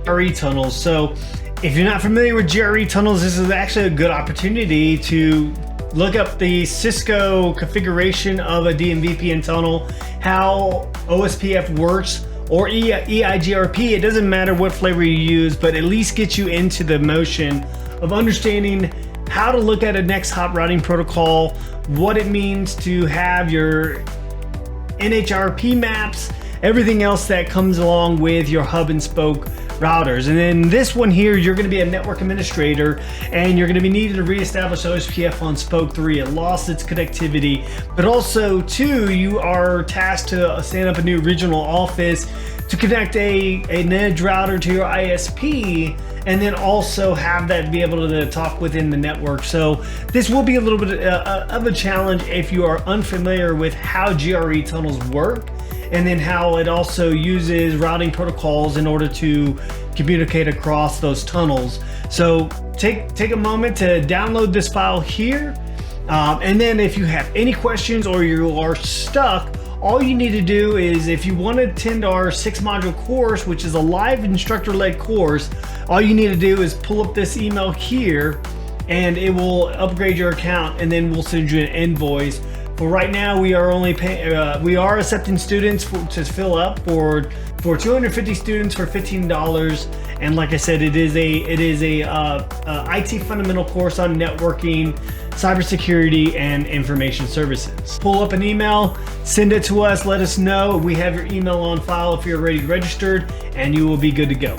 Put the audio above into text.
GRE tunnels. So if you're not familiar with GRE tunnels, this is actually a good opportunity to look up the Cisco configuration of a DMVPN tunnel, how OSPF works, or EIGRP. It doesn't matter what flavor you use, but at least get you into the motion of understanding how to look at a next hop routing protocol, what it means to have your NHRP maps, everything else that comes along with your hub and spoke routers. And then this one here, you're going to be a network administrator, and you're going to be needing to reestablish OSPF on spoke 3. It lost its connectivity, but also too, you are tasked to stand up a new regional office to connect an edge router to your ISP, and then also have that be able to talk within the network. So this will be a little bit of a challenge if you are unfamiliar with how GRE tunnels work, and then how it also uses routing protocols in order to communicate across those tunnels. So take a moment to download this file here. And then if you have any questions or you are stuck, all you need to do is, if you want to attend our 6-module course, which is a live instructor-led course, all you need to do is pull up this email here and it will upgrade your account, and then we'll send you an invoice. For right now, we are only we are accepting students to fill up for 250 students for $15. And like I said, it is a IT fundamental course on networking, cybersecurity, and information services. Pull up an email, send it to us, let us know. We have your email on file if you're already registered, and you will be good to go.